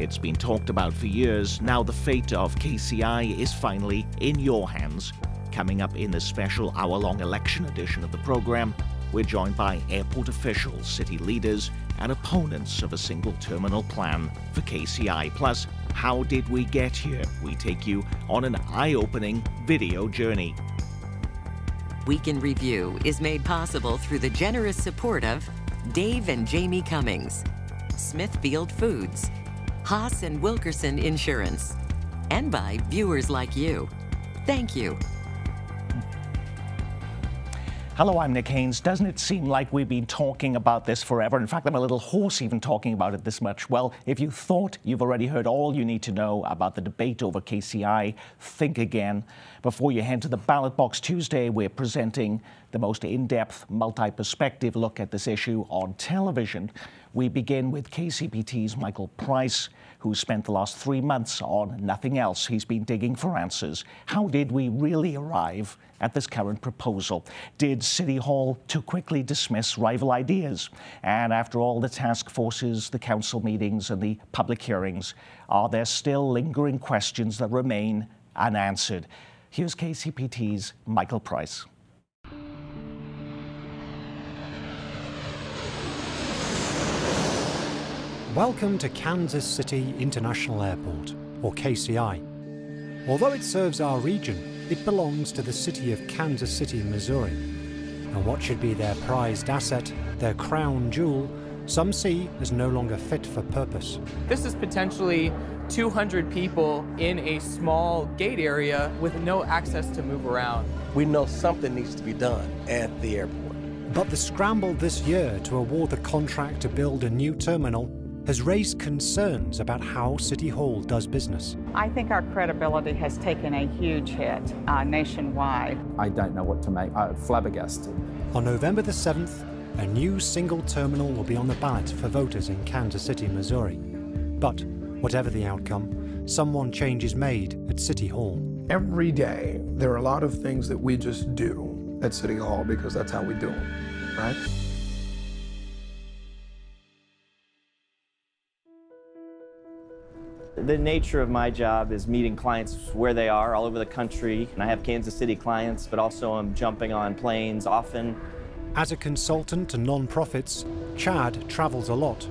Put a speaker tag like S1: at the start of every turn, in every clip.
S1: It's been talked about for years. Now the fate of KCI is finally in your hands. Coming up in the special hour-long election edition of the program, we're joined by airport officials, city leaders, and opponents of a single terminal plan for KCI. Plus, how did we get here? We take you on an eye-opening video journey.
S2: Week in Review is made possible through the generous support of Dave and Jamie Cummings, Smithfield Foods, Haas and Wilkerson Insurance, and by viewers like you. Thank you.
S1: Hello, I'm Nick Haynes. Doesn't it seem like we've been talking about this forever? In fact, I'm a little hoarse even talking about it this much. Well, if you thought you've already heard all you need to know about the debate over KCI, think again. Before you head to the ballot box Tuesday, we're presenting the most in-depth, multi-perspective look at this issue on television. We begin with KCPT's Michael Price, who spent the last 3 months on nothing else. He's been digging for answers. How did we really arrive at this current proposal? Did City Hall too quickly dismiss rival ideas? And after all the task forces, the council meetings, and the public hearings, are there still lingering questions that remain unanswered? Here's KCPT's Michael Price.
S3: Welcome to Kansas City International Airport, or KCI. Although it serves our region, it belongs to the city of Kansas City, Missouri. And what should be their prized asset, their crown jewel, some see as no longer fit for purpose.
S4: This is potentially 200 people in a small gate area with no access to move around.
S5: We know something needs to be done at the airport.
S3: But the scramble this year to award the contract to build a new terminal has raised concerns about how City Hall does business.
S6: I think our credibility has taken a huge hit nationwide.
S7: I don't know what to make. I'm flabbergasted.
S3: On November the 7th, a new single terminal will be on the ballot for voters in Kansas City, Missouri. But whatever the outcome, someone change is made at City Hall.
S8: Every day, there are a lot of things that we just do at City Hall because that's how we do them, right?
S9: The nature of my job is meeting clients where they are all over the country. And I have Kansas City clients, but also I'm jumping on planes often.
S3: As a consultant to non-profits, Chad travels a lot.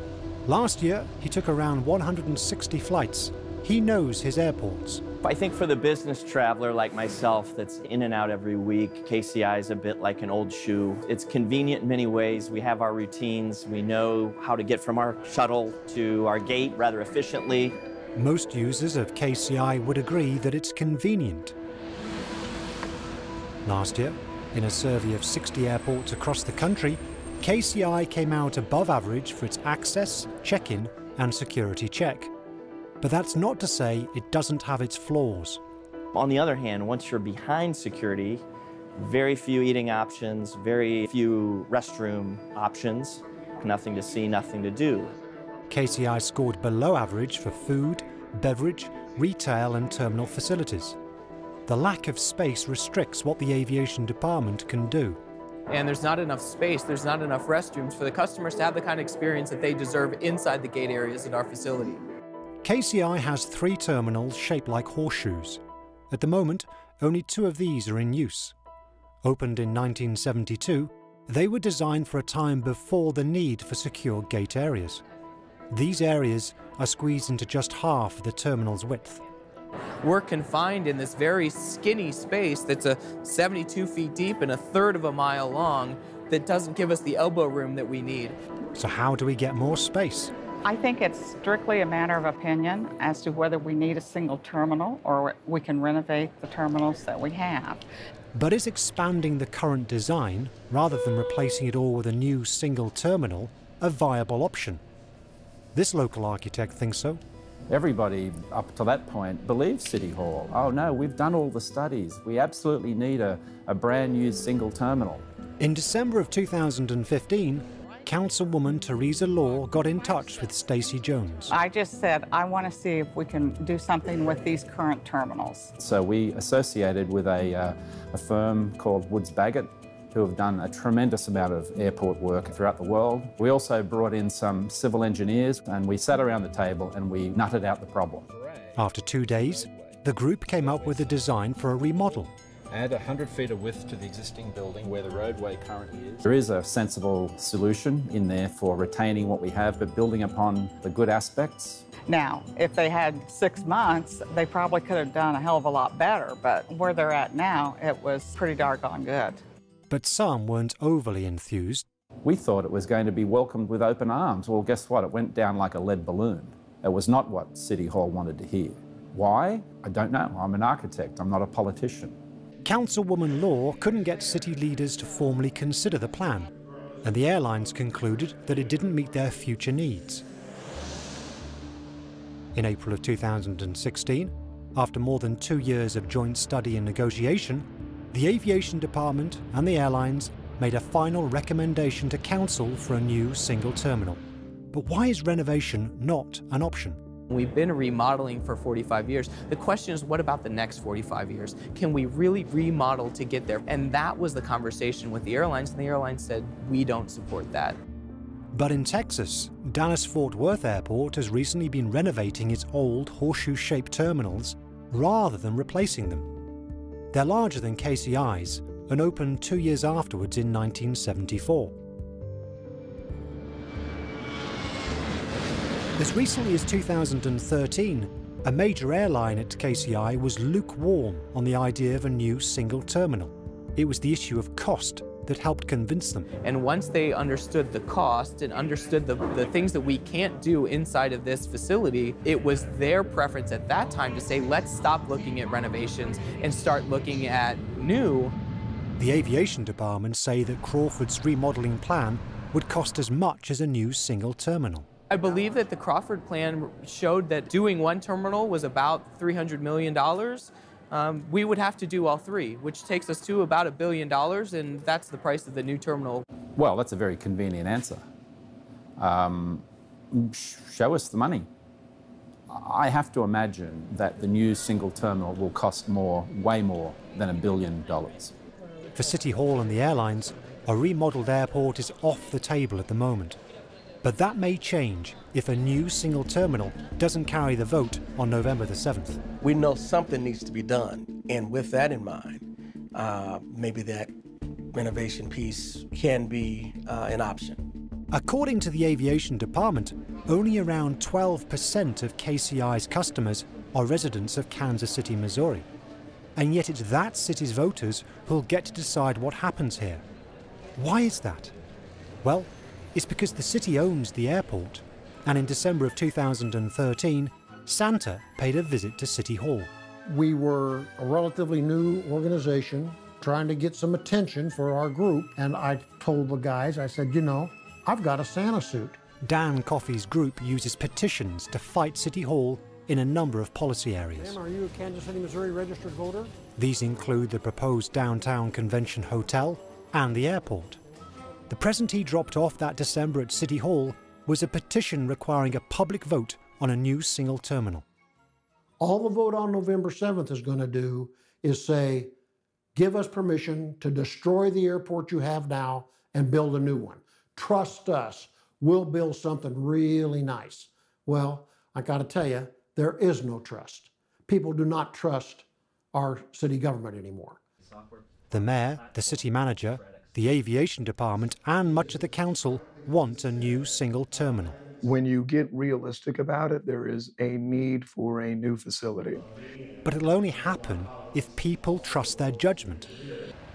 S3: Last year, he took around 160 flights. He knows his airports.
S9: I think for the business traveler like myself that's in and out every week, KCI is a bit like an old shoe. It's convenient in many ways. We have our routines. We know how to get from our shuttle to our gate rather efficiently.
S3: Most users of KCI would agree that it's convenient. Last year, in a survey of 60 airports across the country, KCI came out above average for its access, check-in, and security check. But that's not to say it doesn't have its flaws.
S9: On the other hand, once you're behind security, very few eating options, very few restroom options, nothing to see, nothing to do.
S3: KCI scored below average for food, beverage, retail and terminal facilities. The lack of space restricts what the aviation department can do.
S4: And there's not enough space, there's not enough restrooms for the customers to have the kind of experience that they deserve inside the gate areas at our facility.
S3: KCI has 3 terminals shaped like horseshoes. At the moment, only 2 of these are in use. Opened in 1972, they were designed for a time before the need for secure gate areas. These areas are squeezed into just half the terminal's width.
S4: We're confined in this very skinny space that's 72 feet deep and 1/3 of a mile long that doesn't give us the elbow room that we need.
S3: So how do we get more space?
S6: I think it's strictly a matter of opinion as to whether we need a single terminal or we can renovate the terminals that we have.
S3: But is expanding the current design, rather than replacing it all with a new single terminal, a viable option? This local architect thinks so.
S7: Everybody up to that point believes City Hall. Oh no, we've done all the studies. We absolutely need a brand new single terminal.
S3: In December of 2015, Councilwoman Teresa Law got in touch with Stacey Jones.
S6: I just said, I want to see if we can do something with these current terminals.
S7: So we associated with a firm called Woods Bagot who have done a tremendous amount of airport work throughout the world. We also brought in some civil engineers, and we sat around the table and we nutted out the problem.
S3: After 2 days, the group came up with a design for a remodel.
S7: Add 100 feet of width to the existing building where the roadway currently is. There is a sensible solution in there for retaining what we have, but building upon the good aspects.
S6: Now, if they had 6 months, they probably could have done a hell of a lot better, but where they're at now, it was pretty doggone good.
S3: But some weren't overly enthused.
S7: We thought it was going to be welcomed with open arms. Well, guess what? It went down like a lead balloon. It was not what City Hall wanted to hear. Why? I don't know. I'm an architect. I'm not a politician.
S3: Councilwoman Law couldn't get city leaders to formally consider the plan, and the airlines concluded that it didn't meet their future needs. In April of 2016, after more than 2 years of joint study and negotiation, the Aviation Department and the airlines made a final recommendation to Council for a new single terminal. But why is renovation not an option?
S4: We've been remodeling for 45 years. The question is, what about the next 45 years? Can we really remodel to get there? And that was the conversation with the airlines, and the airlines said, we don't support that.
S3: But in Texas, Dallas-Fort Worth Airport has recently been renovating its old horseshoe-shaped terminals rather than replacing them. They're larger than KCI's and opened 2 years afterwards in 1974. As recently as 2013, a major airline at KCI was lukewarm on the idea of a new single terminal. It was the issue of cost that helped convince them.
S4: And once they understood the cost and understood the things that we can't do inside of this facility, it was their preference at that time to say, let's stop looking at renovations and start looking at new.
S3: The Aviation Department say that Crawford's remodeling plan would cost as much as a new single terminal.
S4: I believe that the Crawford plan showed that doing one terminal was about $300 million. We would have to do all three, which takes us to about $1 billion, and that's the price of the new terminal.
S7: Well, that's a very convenient answer. Show us the money. I have to imagine that the new single terminal will cost more, way more than $1 billion.
S3: For City Hall and the airlines, a remodeled airport is off the table at the moment. But that may change if a new single terminal doesn't carry the vote on November the 7th.
S5: We know something needs to be done, and with that in mind, maybe that renovation piece can be an option.
S3: According to the Aviation Department, only around 12% of KCI's customers are residents of Kansas City, Missouri. And yet it's that city's voters who'll get to decide what happens here. Why is that? Well, it's because the city owns the airport, and in December of 2013, Santa paid a visit to City Hall.
S10: We were a relatively new organization trying to get some attention for our group, and I told the guys, I said, you know, I've got a Santa suit.
S3: Dan Coffey's group uses petitions to fight City Hall in a number of policy areas.
S10: Dan, are you a Kansas City, Missouri registered voter?
S3: These include the proposed downtown convention hotel and the airport. The present he dropped off that December at City Hall was a petition requiring a public vote on a new single terminal.
S10: All the vote on November 7th is going to do is say, give us permission to destroy the airport you have now and build a new one. Trust us, we'll build something really nice. Well, I got to tell you, there is no trust. People do not trust our city government anymore.
S3: The mayor, the city manager, the Aviation Department and much of the council want a new single terminal.
S8: When you get realistic about it, there is a need for a new facility.
S3: But it'll only happen if people trust their judgment.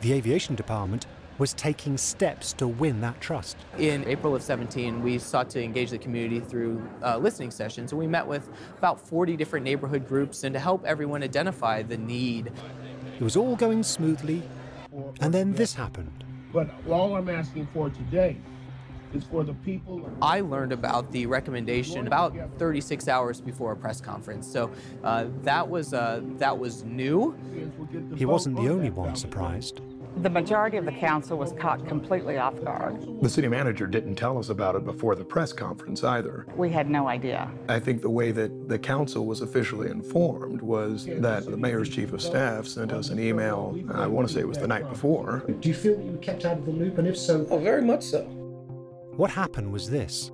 S3: The Aviation Department was taking steps to win that trust.
S4: In April of 17, we sought to engage the community through listening sessions, and we met with about 40 different neighborhood groups and to help everyone identify the need.
S3: It was all going smoothly, and then this happened.
S11: But all I'm asking for today is for the people.
S4: I learned about the recommendation about 36 hours before a press conference, so that was new.
S3: He wasn't the only one surprised.
S6: The majority of the council was caught completely off guard.
S8: The city manager didn't tell us about it before the press conference either.
S6: We had no idea.
S8: I think the way that the council was officially informed was that the mayor's chief of staff sent us an email, I want to say it was the night before.
S3: Do you feel that you were kept out of the loop, and if so?
S5: Oh, very much so.
S3: What happened was this.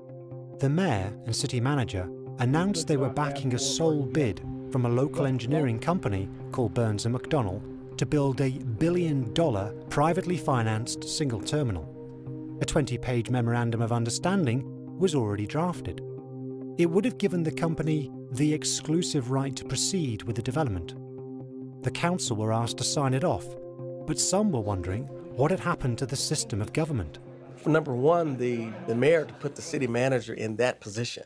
S3: The mayor and city manager announced they were backing a sole bid from a local engineering company called Burns & McDonnell to build a $1 billion privately financed single terminal. A 20-page memorandum of understanding was already drafted. It would have given the company the exclusive right to proceed with the development. The council were asked to sign it off, but some were wondering what had happened to the system of government.
S5: For number one, the mayor to put the city manager in that position.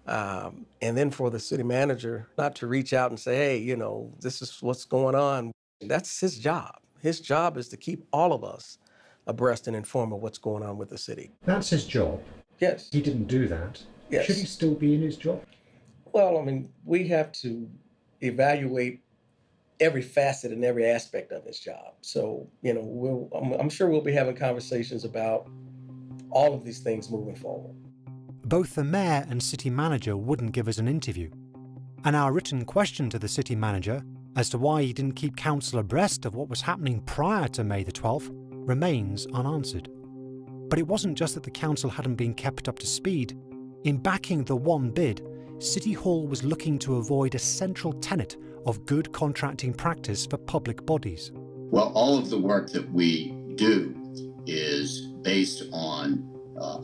S5: And then for the city manager not to reach out and say, hey, you know, this is what's going on. That's his job. His job is to keep all of us abreast and informed of what's going on with the city.
S3: That's his job.
S5: Yes.
S3: He didn't do that.
S5: Yes.
S3: Should he still be in his job?
S5: Well, I mean, we have to evaluate every facet and every aspect of his job. So, you know, I'm sure we'll be having conversations about all of these things moving forward.
S3: Both the mayor and city manager wouldn't give us an interview. And our written question to the city manager as to why he didn't keep council abreast of what was happening prior to May the 12th remains unanswered. But it wasn't just that the council hadn't been kept up to speed. In backing the one bid, City Hall was looking to avoid a central tenet of good contracting practice for public bodies.
S12: Well, all of the work that we do is based on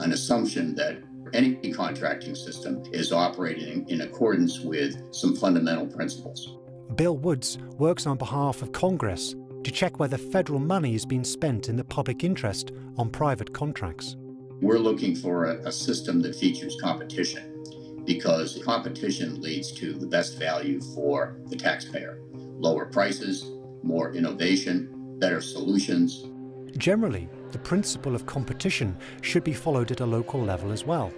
S12: an assumption that any contracting system is operating in accordance with some fundamental principles.
S3: Bill Woods works on behalf of Congress to check whether federal money is being spent in the public interest on private contracts.
S12: We're looking for a system that features competition, because competition leads to the best value for the taxpayer. Lower prices, more innovation, better solutions.
S3: Generally, the principle of competition should be followed at a local level as well.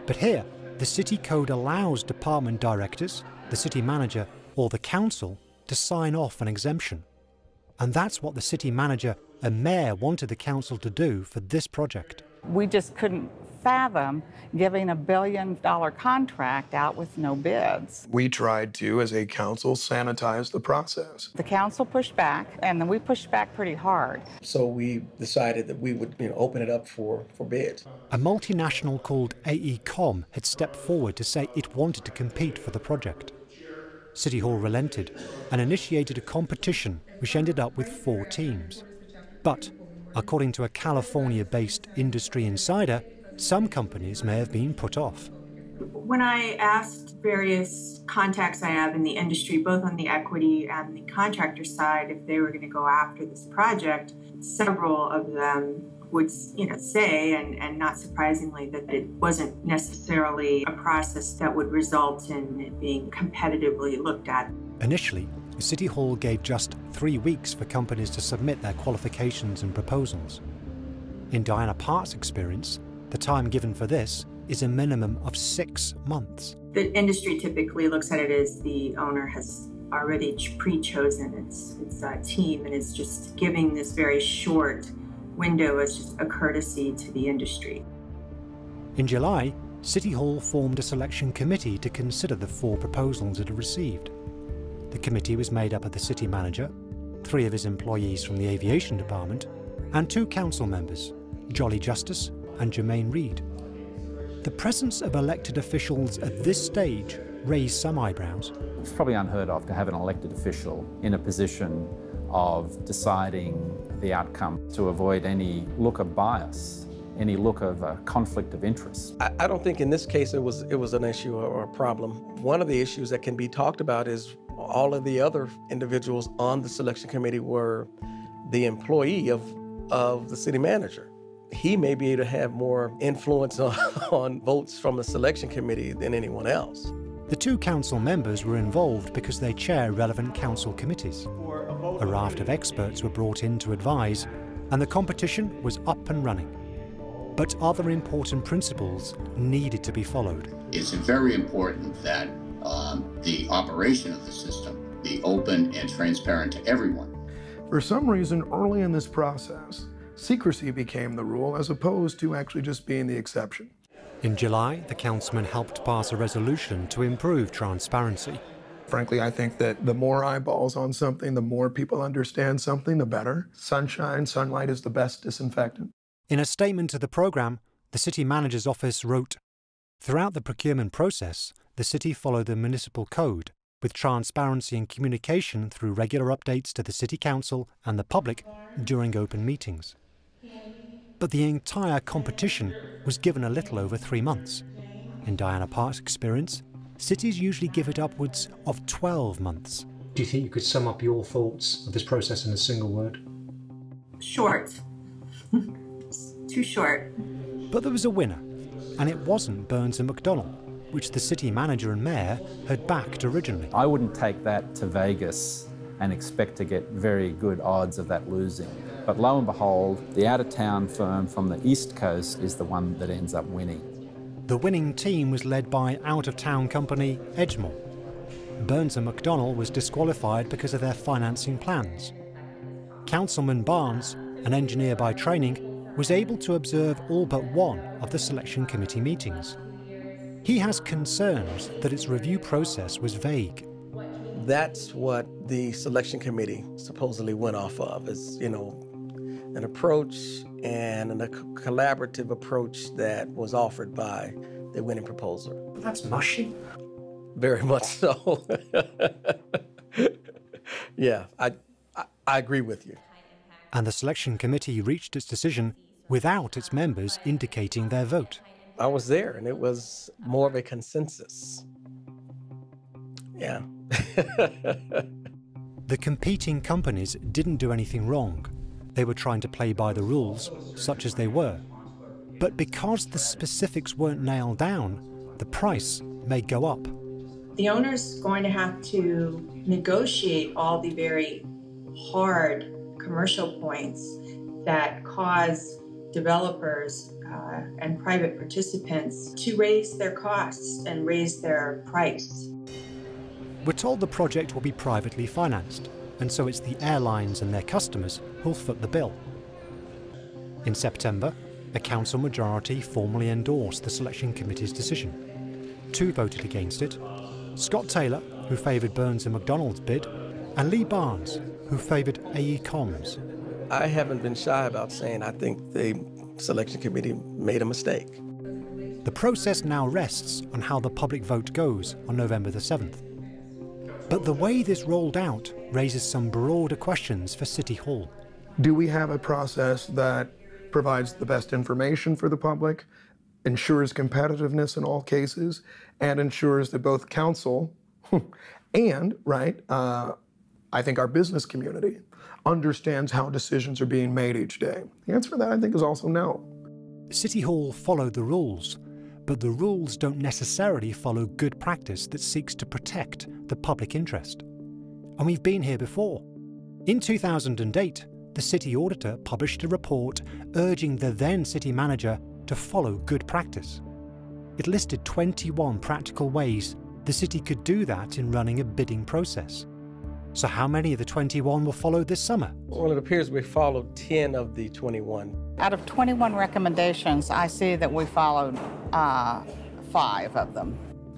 S3: But here, the City Code allows department directors, the city manager, or the council to sign off an exemption. And that's what the city manager and mayor wanted the council to do for this project.
S6: We just couldn't fathom giving $1 billion contract out with no bids.
S8: We tried to, as a council, sanitize the process.
S6: The council pushed back, and then we pushed back pretty hard.
S5: So we decided that we would, open it up for bids.
S3: A multinational called AECOM had stepped forward to say it wanted to compete for the project. City Hall relented and initiated a competition which ended up with 4 teams. But, according to a California-based industry insider, some companies may have been put off.
S13: When I asked various contacts I have in the industry, both on the equity and the contractor side, if they were going to go after this project, several of them would say, and not surprisingly, that it wasn't necessarily a process that would result in it being competitively looked at.
S3: Initially, City Hall gave just 3 weeks for companies to submit their qualifications and proposals. In Diana Part's experience, the time given for this is a minimum of 6 months.
S13: The industry typically looks at it as the owner has already pre-chosen its team, and is just giving this very short window as just a courtesy to the industry.
S3: In July, City Hall formed a selection committee to consider the 4 proposals it had received. The committee was made up of the city manager, 3 of his employees from the aviation department, and 2 council members, Jolly Justice and Jermaine Reed. The presence of elected officials at this stage raised some eyebrows.
S7: It's probably unheard of to have an elected official in a position of deciding the outcome to avoid any look of bias, any look of conflict of interest.
S5: I don't think in this case it was an issue or a problem. One of the issues that can be talked about is all of the other individuals on the selection committee were the employee of the city manager. He may be able to have more influence on votes from the selection committee than anyone else.
S3: The 2 council members were involved because they chair relevant council committees. A raft of experts were brought in to advise, and the competition was up and running. But other important principles needed to be followed.
S12: It's very important that the operation of the system be open and transparent to everyone.
S8: For some reason, early in this process, secrecy became the rule as opposed to actually just being the exception.
S3: In July, the councilman helped pass a resolution to improve transparency.
S8: Frankly, I think that the more eyeballs on something, the more people understand something, the better. Sunlight is the best disinfectant.
S3: In a statement to the programme, the city manager's office wrote, "Throughout the procurement process, the city followed the municipal code, with transparency and communication through regular updates to the city council and the public during open meetings." But the entire competition was given a little over 3 months. In Diana Park's experience, cities usually give it upwards of 12 months. Do you think you could sum up your thoughts of this process in a single word?
S13: Short. Too short.
S3: But there was a winner, and it wasn't Burns and McDonnell, which the city manager and mayor had backed originally.
S7: I wouldn't take that to Vegas and expect to get very good odds of that losing. But lo and behold, the out-of-town firm from the East Coast is the one that ends up winning.
S3: The winning team was led by out-of-town company Edgemoor. Burns and McDonnell was disqualified because of their financing plans. Councilman Barnes, an engineer by training, was able to observe all but one of the selection committee meetings. He has concerns that its review process was vague.
S5: That's what the selection committee supposedly went off of, is, an approach and a collaborative approach that was offered by the winning proposer.
S3: That's mushy.
S5: Very much so. Yeah, I agree with you.
S3: And the selection committee reached its decision without its members indicating their vote.
S5: I was there, and it was more of a consensus. Yeah.
S3: The competing companies didn't do anything wrong. They were trying to play by the rules, such as they were. But because the specifics weren't nailed down, the price may go up.
S13: The owner's going to have to negotiate all the very hard commercial points that cause developers and private participants to raise their costs and raise their price.
S3: We're told the project will be privately financed, and so it's the airlines and their customers who'll foot the bill. In September, a council majority formally endorsed the selection committee's decision. 2 voted against it: Scott Taylor, who favoured Burns and McDonnell's bid, and Lee Barnes, who favoured AECOM's.
S5: I haven't been shy about saying I think the selection committee made a mistake.
S3: The process now rests on how the public vote goes on November the 7th. But the way this rolled out raises some broader questions for City Hall.
S8: Do we have a process that provides the best information for the public, ensures competitiveness in all cases, and ensures that both council and, I think our business community understands how decisions are being made each day? The answer to that, I think, is also no.
S3: City Hall followed the rules, but the rules don't necessarily follow good practice that seeks to protect the public interest. And we've been here before. In 2008, the city auditor published a report urging the then city manager to follow good practice. It listed 21 practical ways the city could do that in running a bidding process. So how many of the 21 were followed this summer?
S5: Well, it appears we followed 10 of the 21.
S6: Out of 21 recommendations, I see that we followed 5 of them.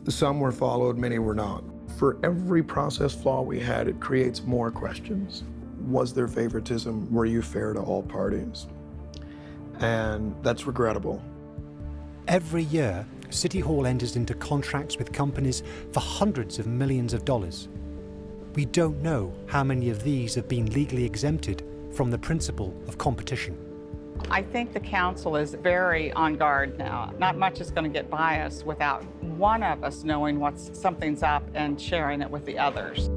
S8: Some were followed, many were not. For every process flaw we had, it creates more questions. Was there favoritism? Were you fair to all parties? And that's regrettable.
S3: Every year, City Hall enters into contracts with companies for hundreds of millions of dollars. We don't know how many of these have been legally exempted from the principle of competition.
S6: I think the council is very on guard now. Not much is going to get by us without one of us knowing something's up and sharing it with the others.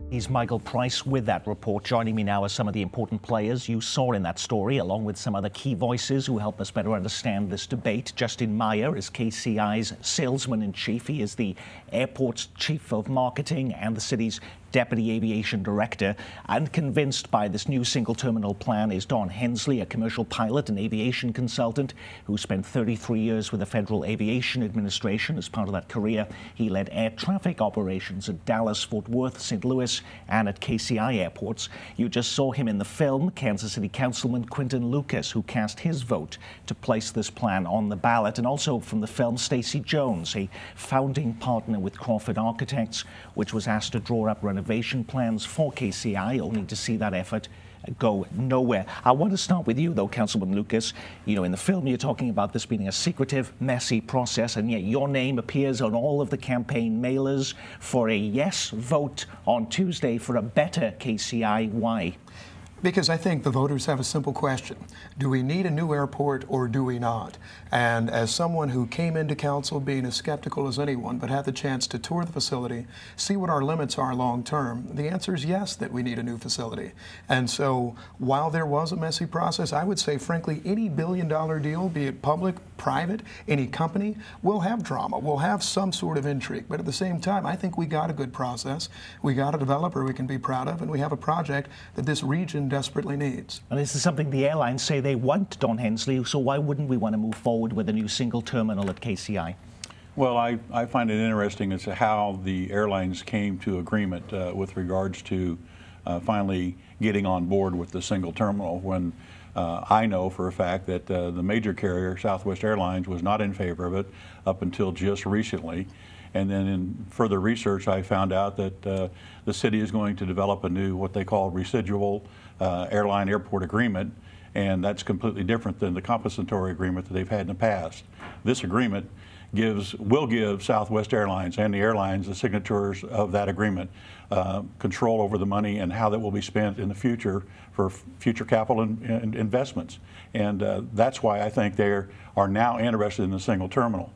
S1: He's Michael Price with that report. Joining me now are some of the important players you saw in that story, along with some other key voices who help us better understand this debate. Justin Meyer is KCI's salesman-in-chief. He is the airport's chief of marketing and the city's Deputy Aviation Director. And convinced by this new single terminal plan is Don Hensley, a commercial pilot and aviation consultant who spent 33 years with the Federal Aviation Administration. As part of that career, he led air traffic operations at Dallas, Fort Worth, St. Louis, and at KCI airports. You just saw him in the film, Kansas City Councilman Quinton Lucas, who cast his vote to place this plan on the ballot. And also from the film, Stacey Jones, a founding partner with Crawford Architects, which was asked to draw up renovation plans for KCI, only to see that effort go nowhere. I want to start with you, though, Councilman Lucas. You know, in the film, you're talking about this being a secretive, messy process, and yet your name appears on all of the campaign mailers for a yes vote on Tuesday for a better KCI. Why?
S8: Because I think the voters have a simple question. Do we need a new airport or do we not? And as someone who came into council being as skeptical as anyone, but had the chance to tour the facility, see what our limits are long term, the answer is yes, that we need a new facility. And so while there was a messy process, I would say, frankly, any billion-dollar deal, be it public, private, any company, will have drama, will have some sort of intrigue. But at the same time, I think we got a good process. We got a developer we can be proud of, and we have a project that this region desperately needs.
S1: And this is something the airlines say they want, Don Hensley, so why wouldn't we want to move forward with a new single terminal at KCI?
S14: Well, I find it interesting as to how the airlines came to agreement with regards to finally getting on board with the single terminal, when I know for a fact that the major carrier, Southwest Airlines, was not in favor of it up until just recently. And then in further research, I found out that the city is going to develop a new, what they call residual airline airport agreement, and that's completely different than the compensatory agreement that they've had in the past. This agreement will give Southwest Airlines and the airlines, the signatories of that agreement, control over the money and how that will be spent in the future for future capital and investments. And that's why I think they are now interested in the single terminal.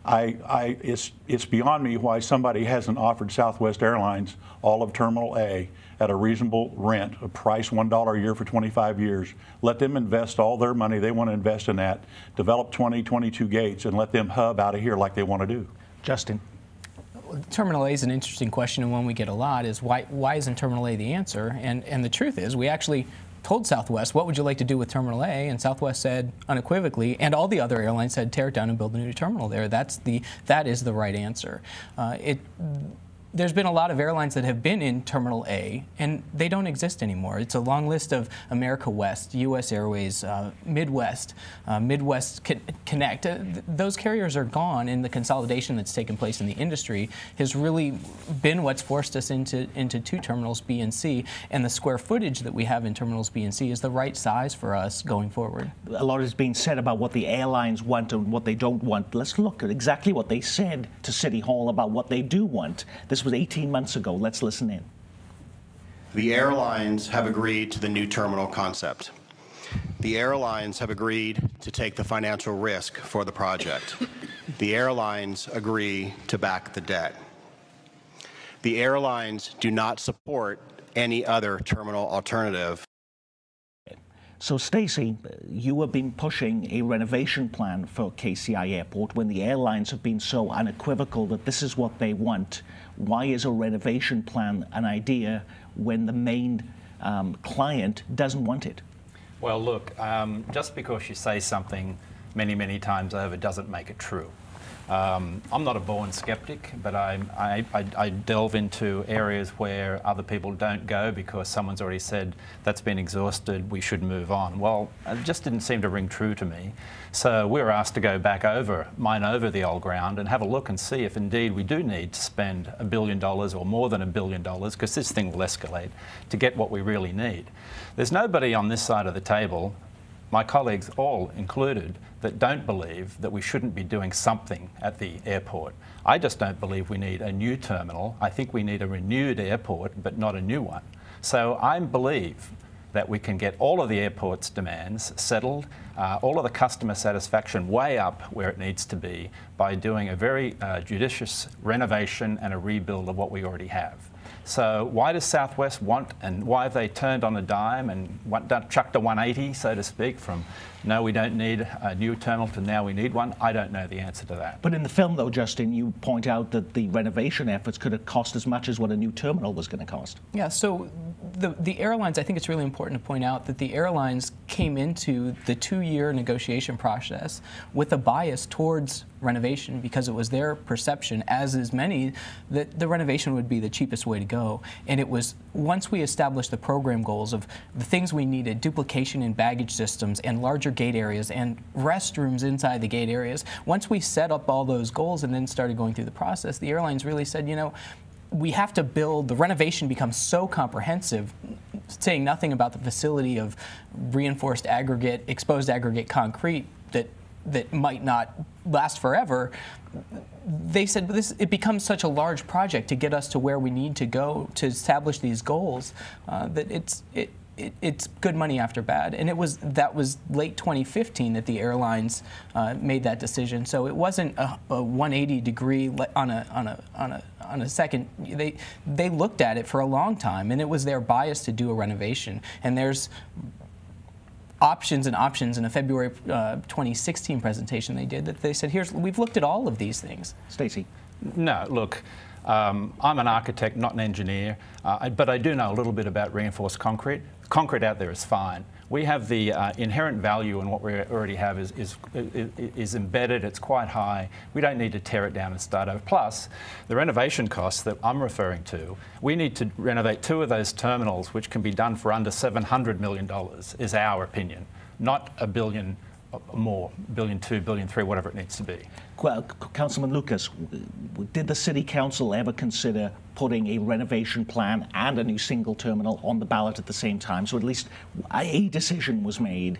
S14: It's beyond me why somebody hasn't offered Southwest Airlines all of Terminal A at a reasonable rent, a price $1 a year for 25 years. Let them invest all their money they want to invest in that, develop 20, 22 gates, and let them hub out of here like they want to do.
S1: Justin.
S4: Terminal A is an interesting question, and one we get a lot is why isn't Terminal A the answer? And the truth is, we actually told Southwest, what would you like to do with Terminal A? And Southwest said unequivocally, and all the other airlines said, tear it down and build a new terminal there. That is the right answer. There's been a lot of airlines that have been in Terminal A, and they don't exist anymore. It's a long list of America West, U.S. Airways, Midwest, Midwest Connect. Those carriers are gone, and the consolidation that's taken place in the industry has really been what's forced us into two terminals, B and C, and the square footage that we have in terminals B and C is the right size for us going forward.
S1: A lot has been said about what the airlines want and what they don't want. Let's look at exactly what they said to City Hall about what they do want. This was 18 months ago. Let's listen in.
S15: The airlines have agreed to the new terminal concept. The airlines have agreed to take the financial risk for the project. The airlines agree to back the debt. The airlines do not support any other terminal alternative.
S1: So, Stacey, you have been pushing a renovation plan for KCI Airport when the airlines have been so unequivocal that this is what they want. Why is a renovation plan an idea when the main client doesn't want it?
S16: Well, look, just because you say something many, many times over doesn't make it true. I'm not a born skeptic, but I delve into areas where other people don't go because someone's already said that's been exhausted, we should move on. Well, it just didn't seem to ring true to me. So we were asked to go back mine over the old ground and have a look and see if indeed we do need to spend $1 billion or more than $1 billion, because this thing will escalate, to get what we really need. There's nobody on this side of the table, my colleagues all included, that don't believe that we shouldn't be doing something at the airport. I just don't believe we need a new terminal. I think we need a renewed airport, but not a new one. So I believe that we can get all of the airport's demands settled, all of the customer satisfaction way up where it needs to be by doing a very judicious renovation and a rebuild of what we already have. So why does Southwest want, and why have they turned on a dime and chucked a 180, so to speak, from no, we don't need a new terminal to now we need one. I don't know the answer to that.
S1: But in the film, though, Justin, you point out that the renovation efforts could have cost as much as what a new terminal was going to cost.
S4: Yeah, so the airlines, I think it's really important to point out that the airlines came into the 2-year negotiation process with a bias towards renovation because it was their perception, as is many, that the renovation would be the cheapest way to go. And it was once we established the program goals of the things we needed, duplication in baggage systems and larger gate areas and restrooms inside the gate areas, once we set up all those goals and then started going through the process, the airlines really said, you know, we have to build, the renovation becomes so comprehensive, saying nothing about the facility of reinforced aggregate, exposed aggregate concrete that might not last forever. They said it becomes such a large project to get us to where we need to go to establish these goals that it's good money after bad. And that was late 2015 that the airlines made that decision. So it wasn't a 180 degree on a second. They looked at it for a long time, and it was their bias to do a renovation. And there's options and options in a February 2016 presentation they did that they said, we've looked at all of these things.
S1: Stacey?
S16: No, look, I'm an architect, not an engineer, but I do know a little bit about reinforced concrete. Concrete out there is fine. We have the inherent value in what we already have is embedded. It's quite high. We don't need to tear it down and start over. Plus, the renovation costs that I'm referring to, we need to renovate 2 of those terminals, which can be done for under $700 million, is our opinion, not $1 billion more, $1.2 billion, $1.3 billion, whatever it needs to be.
S1: Well, Councilman Lucas, did the City Council ever consider putting a renovation plan and a new single terminal on the ballot at the same time? So at least a decision was made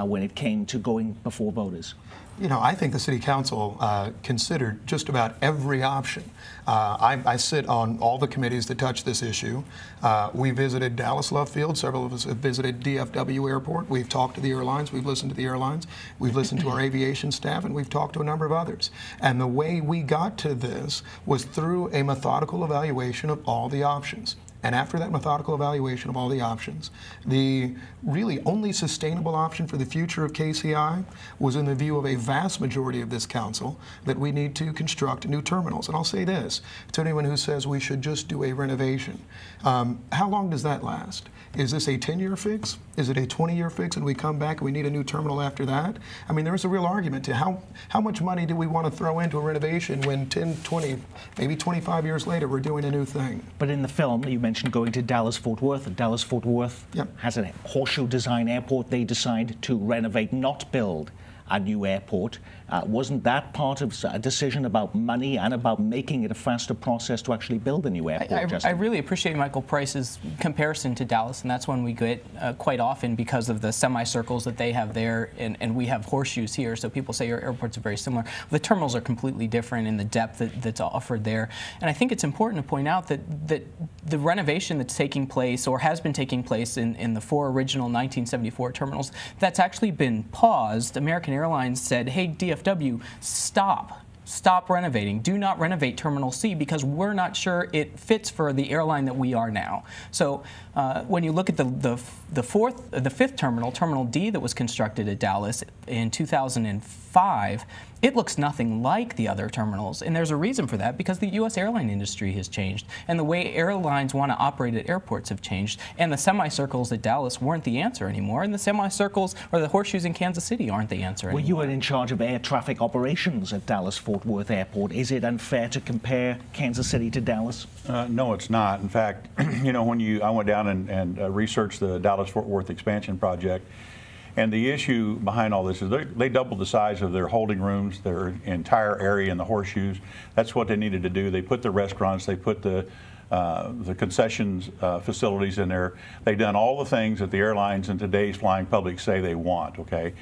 S1: when it came to going before voters.
S8: You know, I think the City Council considered just about every option. I sit on all the committees that touch this issue. We visited Dallas Love Field. Several of us have visited DFW Airport. We've talked to the airlines. We've listened to the airlines. We've listened to our aviation staff, and we've talked to a number of others. And the way we got to this was through a methodical evaluation of all the options. And after that methodical evaluation of all the options, the really only sustainable option for the future of KCI was in the view of a vast majority of this council that we need to construct new terminals. And I'll say this to anyone who says we should just do a renovation. How long does that last? Is this a 10-year fix? Is it a 20-year fix and we come back and we need a new terminal after that? I mean, there is a real argument to how much money do we want to throw into a renovation when 10, 20, maybe 25 years later we're doing a new thing?
S1: But in the film, you mentioned going to Dallas-Fort Worth. Dallas-Fort Worth has a horseshoe design airport. They decide to renovate, not build a new airport. Wasn't that part of a decision about money and about making it a faster process to actually build a new airport?
S4: I really appreciate Michael Price's comparison to Dallas, and that's one we get quite often because of the semicircles that they have there, and we have horseshoes here, so people say your airports are very similar. The terminals are completely different in the depth that's offered there. And I think it's important to point out that the renovation that's taking place, or has been taking place in the 4 original 1974 terminals, that's actually been paused. American Airlines said, hey, DFW, stop renovating. Do not renovate Terminal C because we're not sure it fits for the airline that we are now. So when you look at the 5th terminal, Terminal D, that was constructed at Dallas in 2005, it looks nothing like the other terminals. And there's a reason for that, because the U.S. airline industry has changed, and the way airlines want to operate at airports have changed, and the semicircles at Dallas weren't the answer anymore, and the semicircles or the horseshoes in Kansas City aren't the answer anymore.
S1: Well, you were in charge of air traffic operations at Dallas-Fort Worth Airport. Is it unfair to compare Kansas City to Dallas?
S14: No, it's not. In fact, you know, when I went down and researched the Dallas-Fort Worth expansion project, and the issue behind all this is they doubled the size of their holding rooms, their entire area in the horseshoes. That's what they needed to do. They put the restaurants, they put the concessions facilities in there. They've done all the things that the airlines and today's flying public say they want, okay?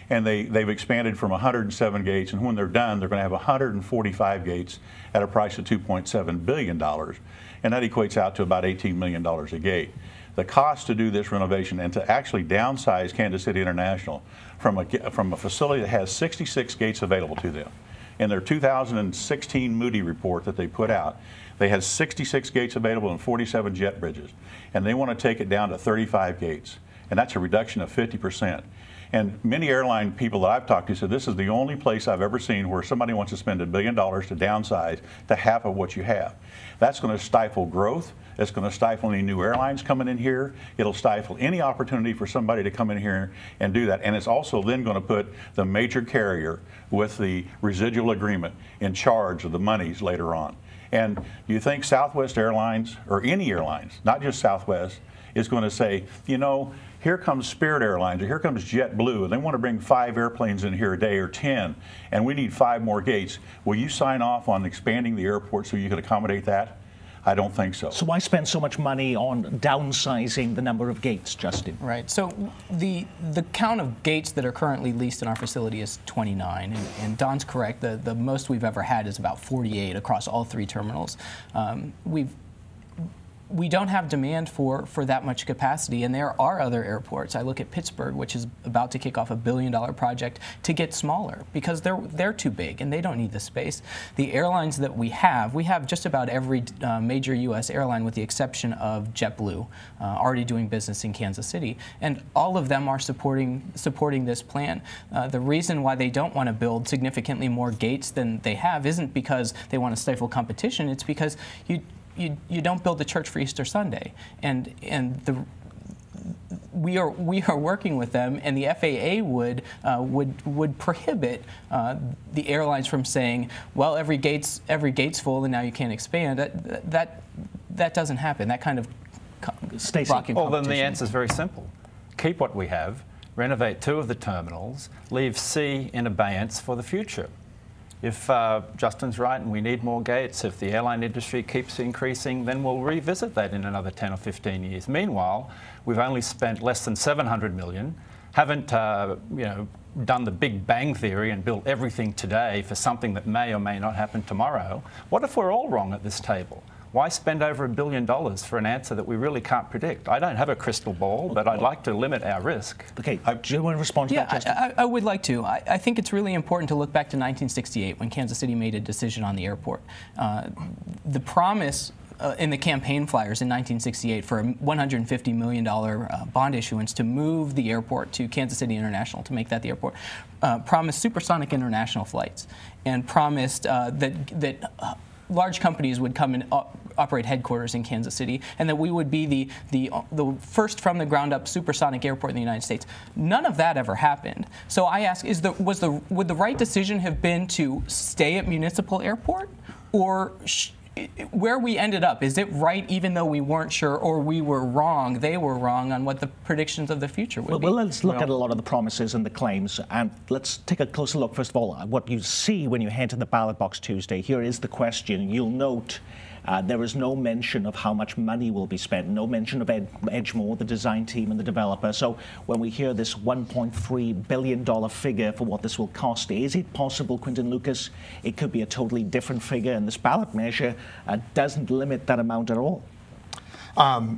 S14: And they've expanded from 107 gates, and when they're done, they're going to have 145 gates at a price of $2.7 billion. And that equates out to about $18 million a gate. The cost to do this renovation and to actually downsize Kansas City International from a facility that has 66 gates available to them. In their 2016 Moody report that they put out, they had 66 gates available and 47 jet bridges. And they want to take it down to 35 gates. And that's a reduction of 50%. And many airline people that I've talked to said this is the only place I've ever seen where somebody wants to spend $1 billion to downsize to half of what you have. That's going to stifle growth. It's going to stifle any new airlines coming in here. It'll stifle any opportunity for somebody to come in here and do that. And it's also then going to put the major carrier with the residual agreement in charge of the monies later on. And you think Southwest Airlines, or any airlines, not just Southwest, is going to say, you know, here comes Spirit Airlines, or here comes JetBlue, and they want to bring 5 airplanes in here a day or 10, and we need 5 more gates. Will you sign off on expanding the airport so you can accommodate that? I don't think so.
S1: So why spend so much money on downsizing the number of gates, Justin?
S17: Right. So the count of gates that are currently leased in our facility is 29, and Don's correct. The most we've ever had is about 48 across all 3 terminals. We don't have demand for that much capacity, and there are other airports. I look at Pittsburgh, which is about to kick off a $1 billion project to get smaller because they're too big and they don't need the space. The airlines that we have just about every major U.S. airline with the exception of JetBlue already doing business in Kansas City, and all of them are supporting this plan. The reason why they don't want to build significantly more gates than they have isn't because they want to stifle competition. It's because you don't build the church for Easter Sunday, and we are working with them, and the FAA would prohibit the airlines from saying, well, every gate's full and now you can't expand. That doesn't happen. That kind of blocking competition.
S16: Well, then the answer is very simple: keep what we have, renovate 2 of the terminals, leave C in abeyance for the future. If Justin's right and we need more gates, if the airline industry keeps increasing, then we'll revisit that in another 10 or 15 years. Meanwhile, we've only spent less than $700 million, haven't done the Big Bang Theory and built everything today for something that may or may not happen tomorrow. What if we're all wrong at this table? Why spend over $1 billion for an answer that we really can't predict? I don't have a crystal ball, but I'd like to limit our risk.
S1: Okay, do you want to respond to that, Justin?
S17: I would like to. I think it's really important to look back to 1968 when Kansas City made a decision on the airport. The promise in the campaign flyers in 1968 for a $150 million bond issuance to move the airport to Kansas City International, to make that the airport, promised supersonic international flights, and promised that large companies would come and operate headquarters in Kansas City, and that we would be the first from the ground up supersonic airport in the United States. None of that ever happened. So I ask, would the right decision have been to stay at Municipal Airport, or where we ended up, is it right even though we weren't sure, or we were wrong, they were wrong on what the predictions of the future would be?
S1: Well, let's look at a lot of the promises and the claims, and let's take a closer look, first of all, at what you see when you head to the ballot box Tuesday. Here is the question. You'll note there is no mention of how much money will be spent, no mention of Edgemoor, the design team, and the developer. So when we hear this $1.3 billion figure for what this will cost, is it possible, Quinton Lucas, it could be a totally different figure, and this ballot measure doesn't limit that amount at all?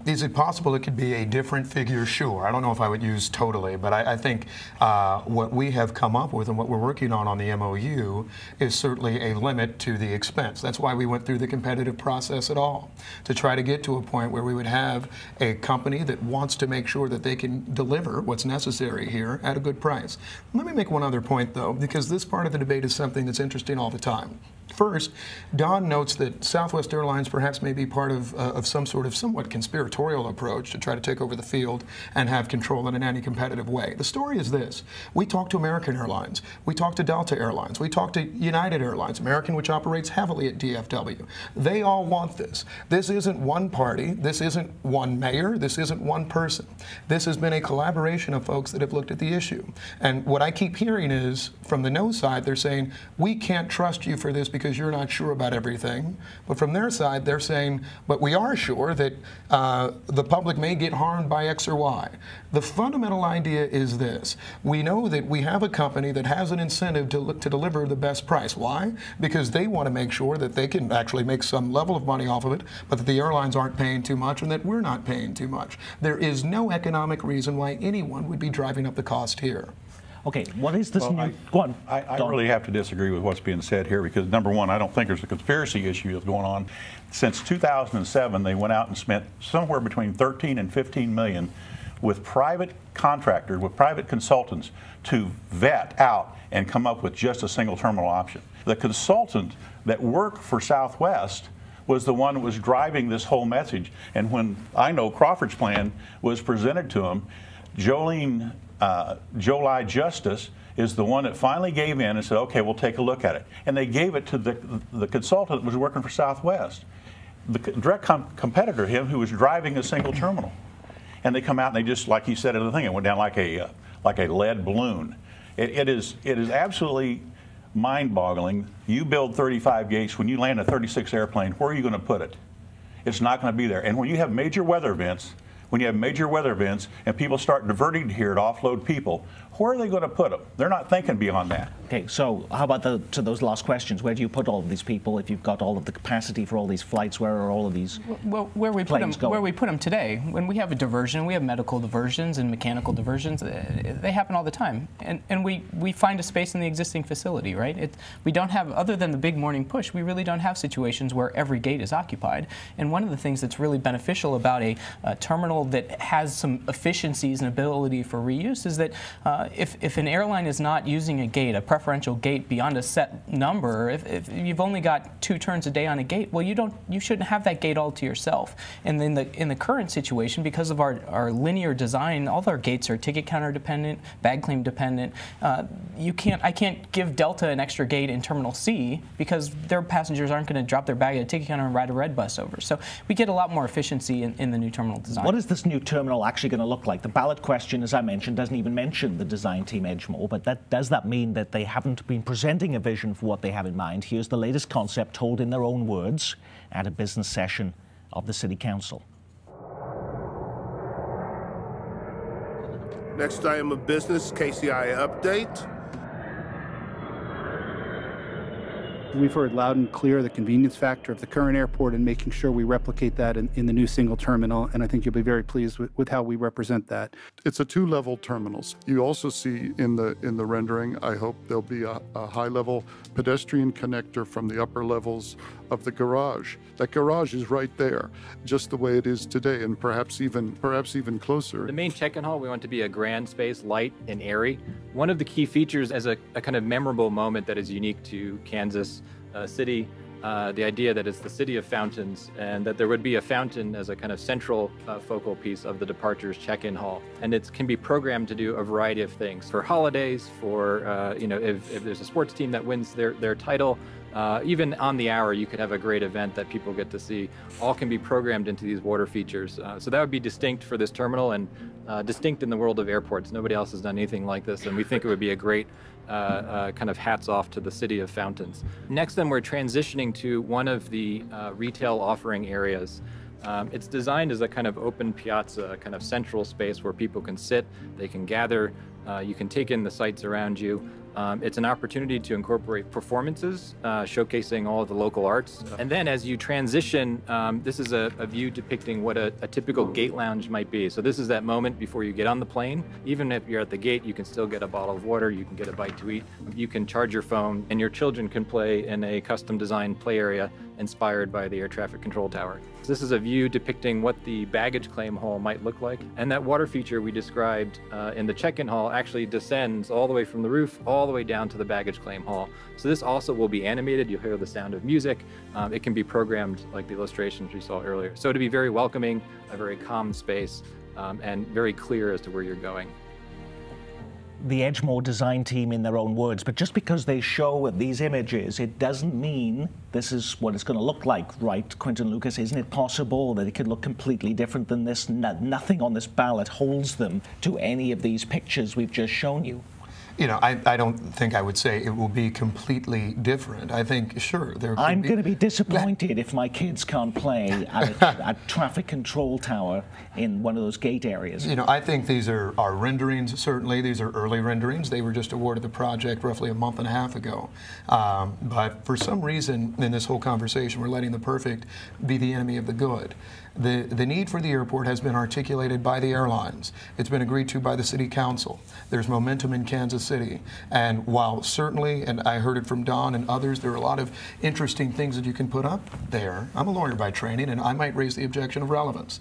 S8: Is it possible it could be a different figure? Sure. I don't know if I would use totally, but I think what we have come up with and what we're working on the MOU is certainly a limit to the expense. That's why we went through the competitive process at all, to try to get to a point where we would have a company that wants to make sure that they can deliver what's necessary here at a good price. Let me make one other point, though, because this part of the debate is something that's interesting all the time. First, Don notes that Southwest Airlines perhaps may be part of some sort of somewhat conspiratorial approach to try to take over the field and have control in an anti-competitive way. The story is this. We talked to American Airlines. We talked to Delta Airlines. We talked to United Airlines, American, which operates heavily at DFW. They all want this. This isn't one party. This isn't one mayor. This isn't one person. This has been a collaboration of folks that have looked at the issue. And what I keep hearing is, from the no side, they're saying, we can't trust you for this because you're not sure about everything. But from their side, they're saying, but we are sure that the public may get harmed by X or Y. The fundamental idea is this. We know that we have a company that has an incentive to deliver the best price. Why? Because they want to make sure that they can actually make some level of money off of it, but that the airlines aren't paying too much and that we're not paying too much. There is no economic reason why anyone would be driving up the cost here.
S1: Okay, what is this new? Go on.
S14: I really have to disagree with what's being said here because, number one, I don't think there's a conspiracy issue that's going on. Since 2007, they went out and spent somewhere between 13 and 15 million with private contractors, with private consultants to vet out and come up with just a single terminal option. The consultant that worked for Southwest was the one that was driving this whole message. And when I know Crawford's plan was presented to him, Jolie Justice is the one that finally gave in and said, okay, we'll take a look at it. And they gave it to the consultant that was working for Southwest, the direct competitor to him who was driving a single terminal. And they come out and they just, like you said in the thing, it went down like a lead balloon. It is absolutely mind-boggling. You build 35 gates, when you land a 36 airplane, where are you going to put it? It's not going to be there. And when you have major weather events, and people start diverting here to offload people, where are they going to put them? They're not thinking beyond that.
S1: Okay, so how about to those last questions? Where do you put all of these people if you've got all of the capacity for all these flights? Where are all of these
S17: where we put them today, when we have a diversion, we have medical diversions and mechanical diversions. They happen all the time, and we find a space in the existing facility, right? We don't have, other than the big morning push, we really don't have situations where every gate is occupied. And one of the things that's really beneficial about a terminal that has some efficiencies and ability for reuse is that if an airline is not using a gate, a preferential gate beyond a set number, if you've only got 2 turns a day on a gate, well, you shouldn't have that gate all to yourself. And in the current situation, because of our linear design, all of our gates are ticket counter dependent, bag claim dependent. I can't give Delta an extra gate in Terminal C because their passengers aren't going to drop their bag at a ticket counter and ride a red bus over. So we get a lot more efficiency in the new terminal design.
S1: What is this new terminal actually going to look like? The ballot question, as I mentioned, doesn't even mention the design team Edgemoor, but does that mean that they haven't been presenting a vision for what they have in mind? Here's the latest concept told in their own words at a business session of the City Council.
S11: Next item of business, KCI update.
S18: We've heard loud and clear the convenience factor of the current airport and making sure we replicate that in the new single terminal, and I think you'll be very pleased with how we represent that.
S19: It's a 2-level terminal. You also see in the rendering, I hope there'll be a high-level pedestrian connector from the upper levels of the garage. That garage is right there, just the way it is today, and perhaps even closer.
S20: The main check-in hall, we want to be a grand space, light and airy. One of the key features as a kind of memorable moment that is unique to Kansas City, the idea that it's the city of fountains and that there would be a fountain as a kind of central focal piece of the departures check-in hall. And it can be programmed to do a variety of things for holidays, for, if there's a sports team that wins their title, even on the hour, you could have a great event that people get to see. All can be programmed into these water features. So that would be distinct for this terminal and distinct in the world of airports. Nobody else has done anything like this, and we think it would be a great kind of hats off to the city of fountains. Next, then, we're transitioning to one of the retail offering areas. It's designed as a kind of open piazza, kind of central space where people can sit, they can gather, you can take in the sights around you. It's an opportunity to incorporate performances, showcasing all of the local arts. And then as you transition, this is a view depicting what a typical gate lounge might be. So this is that moment before you get on the plane. Even if you're at the gate, you can still get a bottle of water, you can get a bite to eat, you can charge your phone, and your children can play in a custom designed play area inspired by the air traffic control tower. This is a view depicting what the baggage claim hall might look like. And that water feature we described in the check-in hall actually descends all the way from the roof, all the way down to the baggage claim hall. So this also will be animated. You'll hear the sound of music. It can be programmed like the illustrations we saw earlier. So to be very welcoming, a very calm space, and very clear as to where you're going.
S1: The Edgemoor design team in their own words, but just because they show these images, it doesn't mean this is what it's going to look like, right, Quinton Lucas? Isn't it possible that it could look completely different than this? Nothing on this ballot holds them to any of these pictures we've just shown you.
S8: You know, I don't think I would say it will be completely different. I think, sure,
S1: I'm going to be disappointed if my kids can't play at a traffic control tower in one of those gate areas.
S8: You know, I think these are renderings, certainly. These are early renderings. They were just awarded the project roughly a month and a half ago. But for some reason in this whole conversation, we're letting the perfect be the enemy of the good. The need for the airport has been articulated by the airlines. It's been agreed to by the City Council. There's momentum in Kansas city. And while certainly, and I heard it from Don and others, there are a lot of interesting things that you can put up there. I'm a lawyer by training, and I might raise the objection of relevance.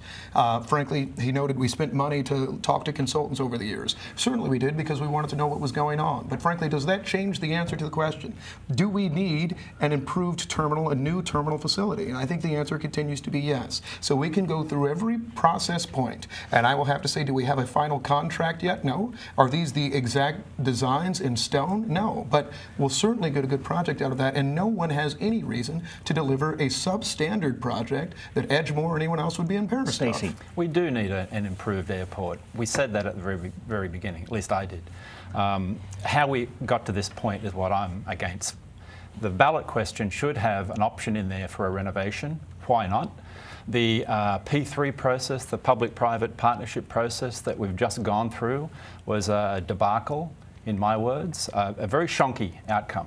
S8: Frankly, he noted we spent money to talk to consultants over the years. Certainly we did, because we wanted to know what was going on. But frankly, does that change the answer to the question? Do we need an improved terminal, a new terminal facility? And I think the answer continues to be yes. So we can go through every process point, and I will have to say, do we have a final contract yet? No. Are these the exact designs in stone? No. But we'll certainly get a good project out of that, and no one has any reason to deliver a substandard project that Edgemoor or anyone else would be embarrassed of.
S16: We do need an improved airport. We said that at the very, very beginning, at least I did. How we got to this point is what I'm against. The ballot question should have an option in there for a renovation. Why not? The P3 process, the public-private partnership process that we've just gone through, was a debacle, in my words, a very shonky outcome.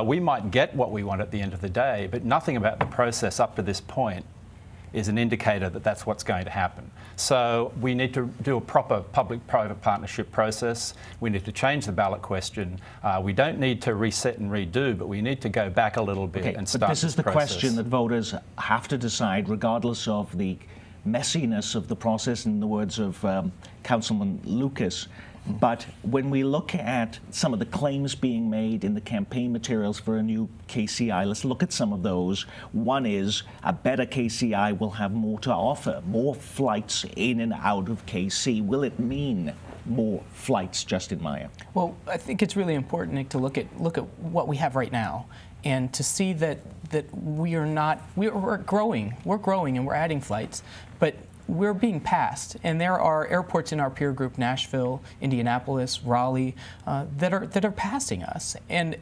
S16: We might get what we want at the end of the day, but nothing about the process up to this point is an indicator that that's what's going to happen. So we need to do a proper public-private partnership process. We need to change the ballot question. We don't need to reset and redo, but we need to go back a little bit and start
S1: this is the question that voters have to decide, regardless of the messiness of the process, in the words of Councilman Lucas. But when we look at some of the claims being made in the campaign materials for a new KCI, let's look at some of those. One is a better KCI will have more to offer, more flights in and out of KC. Will it mean more flights, Justin Meyer?
S17: Well, I think it's really important, Nick, to look at what we have right now, and to see that we're growing and we're adding flights, but we're being passed, and there are airports in our peer group, Nashville, Indianapolis, Raleigh, that are passing us. And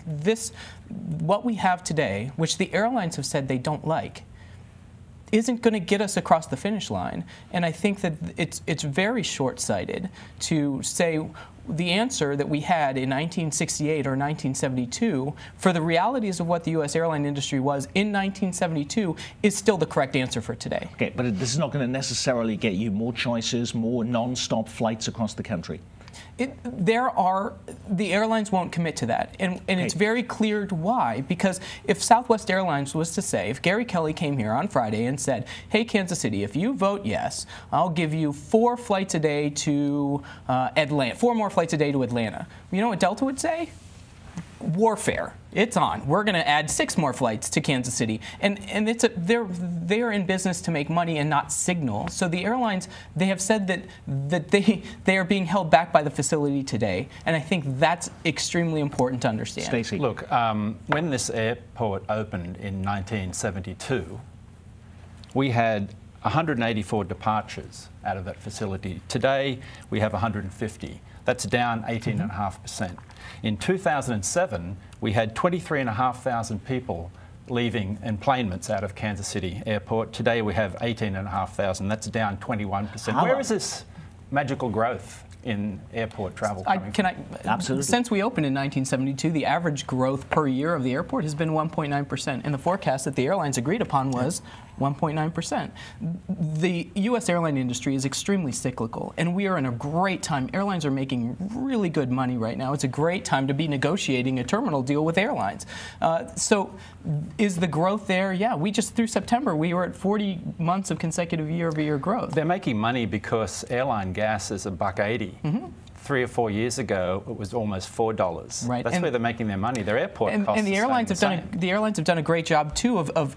S17: this, what we have today, which the airlines have said they don't like, isn't going to get us across the finish line. And I think that it's very short-sighted to say the answer that we had in 1968 or 1972 for the realities of what the U.S. airline industry was in 1972 is still the correct answer for today.
S1: Okay, but this is not going to necessarily get you more choices, more non-stop flights across the country. The airlines won't commit to that, and it's very clear why, because if Southwest Airlines was to say, if Gary Kelly came here on Friday and said, hey, Kansas City, if you vote yes, I'll give you 4 flights a day to Atlanta, 4 more flights a day to Atlanta. You know what Delta would say? Warfare. It's on. We're going to add 6 more flights to Kansas City, and they're in business to make money and not signal. So the airlines, they have said that they are being held back by the facility today, and I think that's extremely important to understand. Stacey,
S16: look, when this airport opened in 1972, we had 184 departures out of that facility. Today, we have 150. That's down 18.5%. In 2007, we had 23,500 people leaving enplanements out of Kansas City Airport. Today, we have 18,500. That's down 21%. Where is this magical growth in airport travel coming from?
S1: Absolutely.
S17: Since we opened in 1972, the average growth per year of the airport has been 1.9%, and the forecast that the airlines agreed upon was 1.9%. The U.S. airline industry is extremely cyclical, and we are in a great time. Airlines are making really good money right now. It's a great time to be negotiating a terminal deal with airlines. So is the growth there? Yeah, through September, we were at 40 months of consecutive year-over-year growth.
S16: They're making money because airline gas is $1.80. Mm-hmm. 3 or 4 years ago, it was almost $4.
S17: Right.
S16: That's where they're making their money. Their airport costs
S17: and the airlines have done a great job too of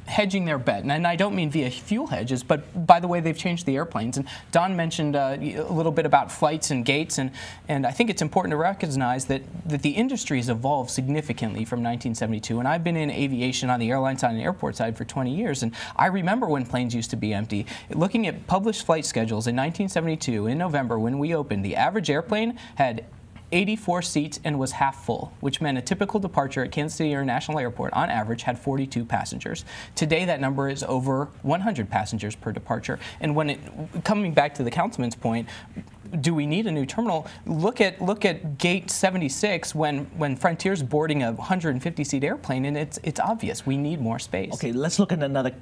S17: hedging their bet, and I don't mean via fuel hedges, but by the way they've changed the airplanes. And Don mentioned a little bit about flights and gates, and I think it's important to recognize that the industry has evolved significantly from 1972. And I've been in aviation on the airline side and the airport side for 20 years, and I remember when planes used to be empty. Looking at published flight schedules in 1972, in November when we opened, the average airplane had 84 seats and was half full, which meant a typical departure at Kansas City International Airport on average had 42 passengers. Today that number is over 100 passengers per departure. And coming back to the councilman's point, do we need a new terminal? Look at Gate 76 when Frontier's boarding a 150-seat airplane, and it's obvious we need more space.
S1: Okay, let's look at another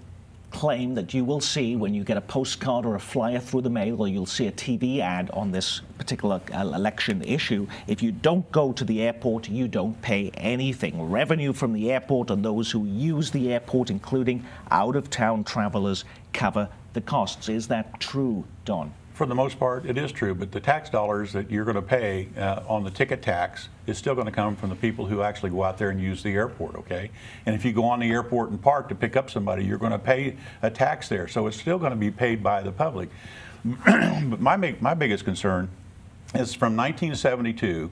S1: claim that you will see when you get a postcard or a flyer through the mail, or you'll see a TV ad on this particular election issue. If you don't go to the airport, you don't pay anything. Revenue from the airport and those who use the airport, including out-of-town travelers, cover the costs. Is that true, Don?
S14: For the most part, it is true, but the tax dollars that you're going to pay on the ticket tax is still going to come from the people who actually go out there and use the airport, okay? And if you go on the airport and park to pick up somebody, you're going to pay a tax there, so it's still going to be paid by the public. But my biggest concern is from 1972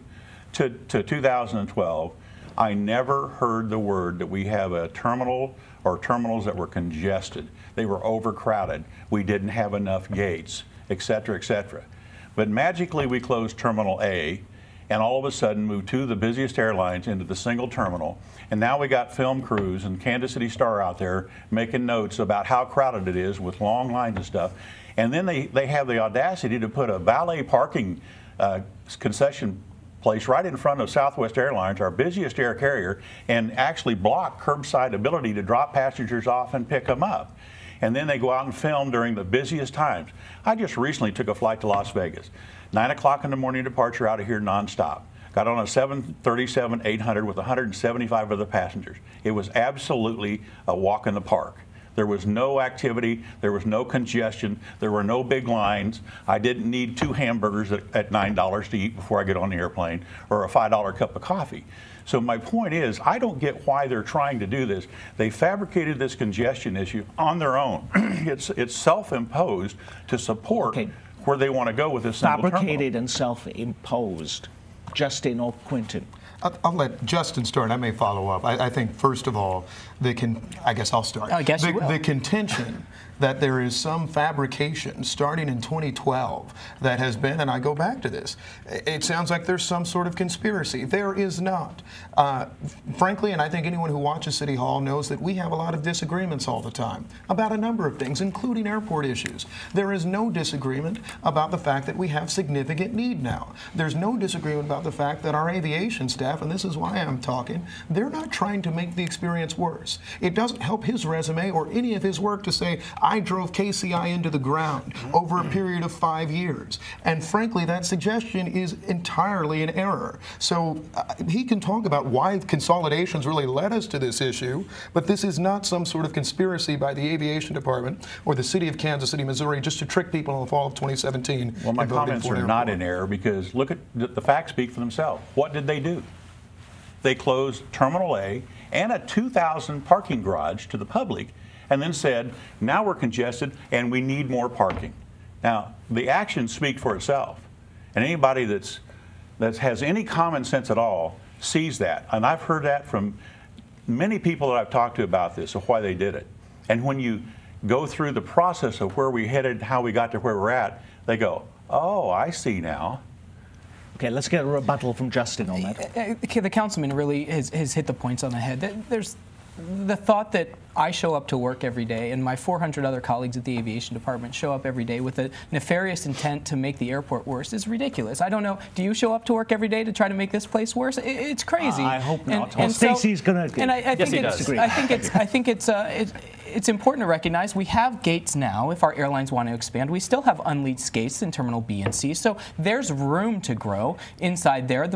S14: to 2012, I never heard the word that we have a terminal or terminals that were congested. They were overcrowded. We didn't have enough gates, et cetera, et cetera. But magically we closed Terminal A and all of a sudden moved two of the busiest airlines into the single terminal. And now we got film crews and Kansas City Star out there making notes about how crowded it is with long lines and stuff. And then they have the audacity to put a valet parking concession place right in front of Southwest Airlines, our busiest air carrier, and actually block curbside ability to drop passengers off and pick them up. And then they go out and film during the busiest times. I just recently took a flight to Las Vegas. 9 o'clock in the morning departure out of here nonstop. Got on a 737-800 with 175 other passengers. It was absolutely a walk in the park. There was no activity, there was no congestion, there were no big lines. I didn't need 2 hamburgers at $9 to eat before I get on the airplane, or a $5 cup of coffee. So my point is, I don't get why they're trying to do this. They fabricated this congestion issue on their own. It's self-imposed to support where they want to go with this single
S1: fabricated
S14: terminal.
S1: and self-imposed. Justin or Quentin?
S8: I'll let Justin start. I may follow up. I think, first of all, I guess I'll start.
S17: I guess you will.
S8: The contention that there is some fabrication starting in 2012 that has been, and I go back to this, it sounds like there's some sort of conspiracy. There is not. Frankly, and I think anyone who watches City Hall knows that we have a lot of disagreements all the time about a number of things, including airport issues. There is no disagreement about the fact that we have significant need now. There's no disagreement about the fact that our aviation staff, and this is why I'm talking, they're not trying to make the experience worse. It doesn't help his resume or any of his work to say, I drove KCI into the ground over a period of 5 years. And frankly, that suggestion is entirely in error. So he can talk about why consolidations really led us to this issue, but this is not some sort of conspiracy by the Aviation Department or the city of Kansas City, Missouri, just to trick people in the fall of 2017.
S14: Well, my comments are not in error because look at the facts speak for themselves. What did they do? They closed Terminal A and a 2,000 parking garage to the public and then said, now we're congested and we need more parking. Now, the actions speak for itself. And anybody that has any common sense at all sees that. And I've heard that from many people that I've talked to about this, of why they did it. And when you go through the process of where we headed, how we got to where we're at, they go, oh, I see now.
S1: Okay, let's get a rebuttal from Justin on that.
S17: The councilman really has hit the points on the head. There's the thought that I show up to work every day and my 400 other colleagues at the aviation department show up every day with a nefarious intent to make the airport worse is ridiculous. I don't know. Do you show up to work every day to try to make this place worse? It's crazy.
S1: I hope not.
S17: And
S1: Stacey's going to.
S17: And I think it's important to recognize we have gates now. If our airlines want to expand, we still have unleased gates in Terminal B and C. So there's room to grow inside there.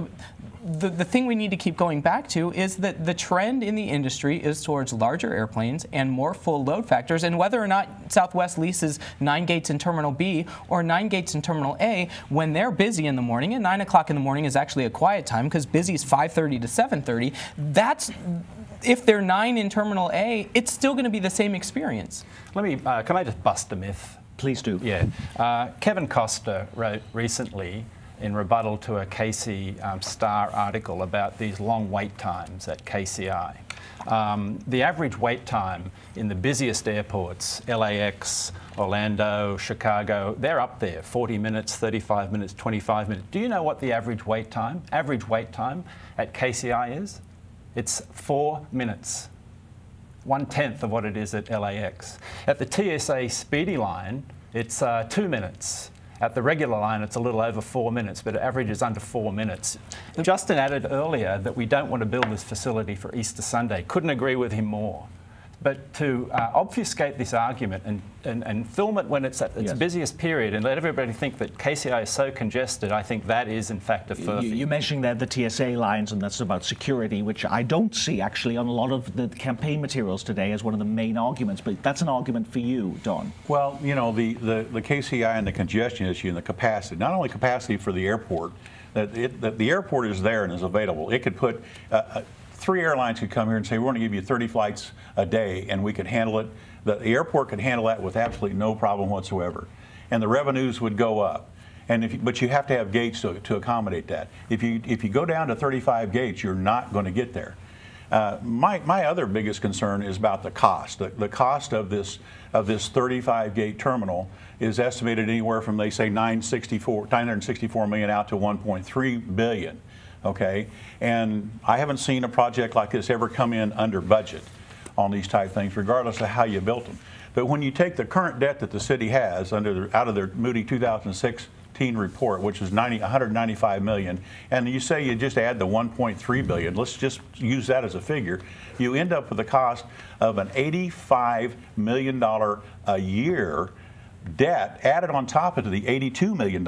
S17: The thing we need to keep going back to is that the trend in the industry is towards larger airplanes and more full load factors, and whether or not Southwest leases 9 gates in Terminal B or 9 gates in Terminal A, when they're busy in the morning, and 9 o'clock in the morning is actually a quiet time because busy is 5:30 to 7:30, that's, if they're 9 in Terminal A, it's still going to be the same experience.
S16: Let me, can I just bust a myth?
S1: Please do.
S16: Yeah. Kevin Costa wrote recently in rebuttal to a KC Star article about these long wait times at KCI. The average wait time in the busiest airports, LAX, Orlando, Chicago, they're up there, 40 minutes, 35 minutes, 25 minutes. Do you know what the average wait time at KCI is? It's 4 minutes. 1/10 of what it is at LAX. At the TSA Speedy line, it's 2 minutes. At the regular line, it's a little over 4 minutes, but it averages under 4 minutes. Justin added earlier that we don't want to build this facility for Easter Sunday. Couldn't agree with him more. But to obfuscate this argument and film it when it's at its busiest period and let everybody think that KCI is so congested, I think that is in fact a furphy.
S1: You're mentioning that the TSA lines, and that's about security, which I don't see actually on a lot of the campaign materials today as one of the main arguments, but that's an argument for you, Don.
S14: Well, you know, the KCI and the congestion issue and the capacity, not only capacity for the airport, that the airport is there and is available. It could put 3 airlines could come here and say, we're going to give you 30 flights a day, and we could handle it. The airport could handle that with absolutely no problem whatsoever. And the revenues would go up. But you have to have gates to accommodate that. If you go down to 35 gates, you're not going to get there. My other biggest concern is about the cost. The cost of this 35-gate terminal is estimated anywhere from, they say, $964 million out to $1.3 billion. Okay, and I haven't seen a project like this ever come in under budget on these type things, regardless of how you built them. But when you take the current debt that the city has out of their Moody 2016 report, which is $195 million, and you say you just add the $1.3 billion, let's just use that as a figure, you end up with a cost of an $85 million a year debt added on top of the $82 million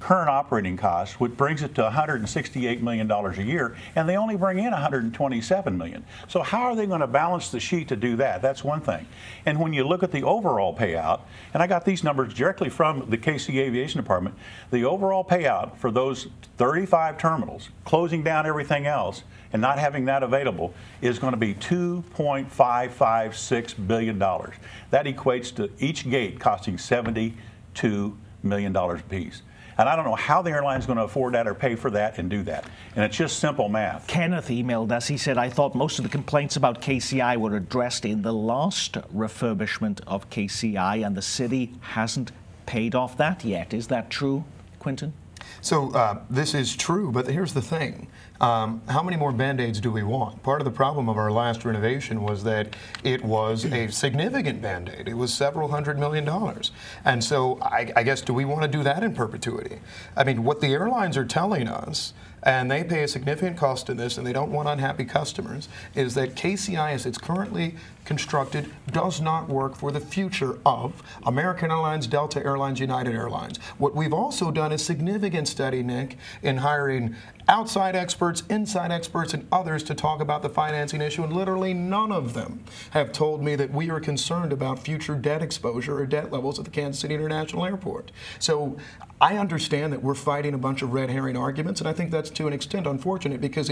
S14: current operating costs, which brings it to $168 million a year, and they only bring in $127 million. So how are they going to balance the sheet to do that? That's one thing. And when you look at the overall payout, and I got these numbers directly from the KC Aviation Department, the overall payout for those 35 terminals, closing down everything else and not having that available, is going to be $2.556 billion. That equates to each gate costing $72 million apiece. And I don't know how the airline's going to afford that or pay for that and do that. And it's just simple math.
S1: Kenneth emailed us. He said, I thought most of the complaints about KCI were addressed in the last refurbishment of KCI, and the city hasn't paid off that yet. Is that true, Quinton?
S8: So this is true, but here's the thing. How many more Band-Aids do we want? Part of the problem of our last renovation was that it was a significant Band-Aid. It was several $100 million. And so I guess, do we want to do that in perpetuity? I mean, what the airlines are telling us, and they pay a significant cost in this, and they don't want unhappy customers, is that KCI, as it's currently constructed, does not work for the future of American Airlines, Delta Airlines, United Airlines. What we've also done is significant study, Nick, in hiring outside experts, inside experts, and others to talk about the financing issue, and literally none of them have told me that we are concerned about future debt exposure or debt levels at the Kansas City International Airport. So I understand that we're fighting a bunch of red herring arguments, and I think that's to an extent unfortunate because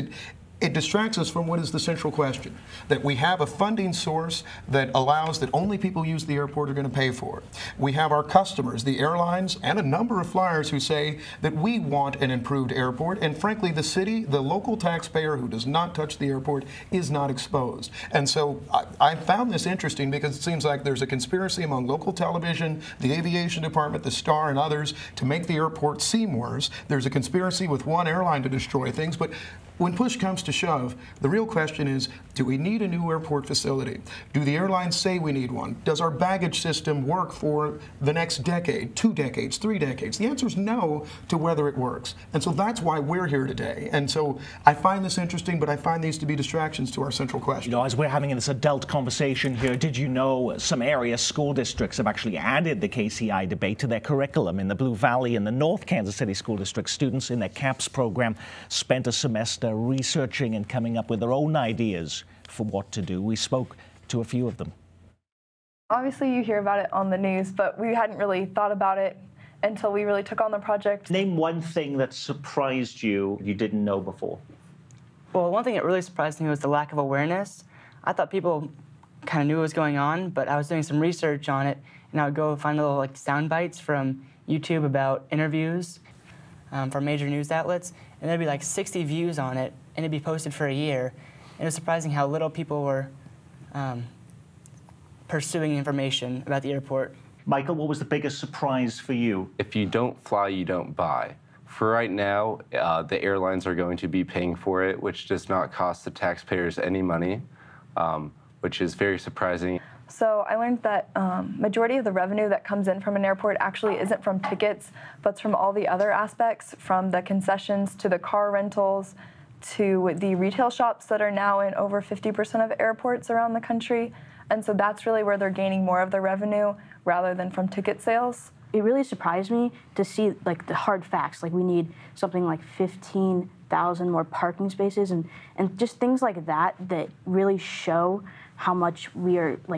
S8: it distracts us from what is the central question, that we have a funding source that allows that only people who use the airport are going to pay for it. We have our customers, the airlines, and a number of flyers who say that we want an improved airport, and frankly, the city, the local taxpayer who does not touch the airport, is not exposed. And so I found this interesting because it seems like there's a conspiracy among local television, the aviation department, the Star, and others to make the airport seem worse. There's a conspiracy with one airline to destroy things, but when push comes to shove, the real question is, do we need a new airport facility? Do the airlines say we need one? Does our baggage system work for the next decade, 2 decades, 3 decades? The answer is no to whether it works. And so that's why we're here today. And so I find this interesting, but I find these to be distractions to our central question.
S1: You know, as we're having this adult conversation here, did you know some area school districts have actually added the KCI debate to their curriculum? In the Blue Valley and the North Kansas City School District, students in their CAPS program spent a semester researching and coming up with their own ideas for what to do. We spoke to a few of them.
S21: Obviously, you hear about it on the news, but we hadn't really thought about it until we really took on the project.
S1: Name one thing that surprised you didn't know before.
S22: Well, one thing that really surprised me was the lack of awareness. I thought people kind of knew what was going on, but I was doing some research on it, and I would go find little sound bites from YouTube about interviews from major news outlets, and there'd be 60 views on it, and it'd be posted for a year. And it was surprising how little people were pursuing information about the airport.
S1: Michael, what was the biggest surprise for you?
S23: If you don't fly, you don't buy. For right now, the airlines are going to be paying for it, which does not cost the taxpayers any money, which is very surprising.
S21: So I learned that majority of the revenue that comes in from an airport actually isn't from tickets, but it's from all the other aspects, from the concessions to the car rentals to the retail shops that are now in over 50% of airports around the country. And so that's really where they're gaining more of their revenue rather than from ticket sales.
S2: It really surprised me to see like the hard facts. Like we need something like 15,000 more parking spaces and just things like that that really show how much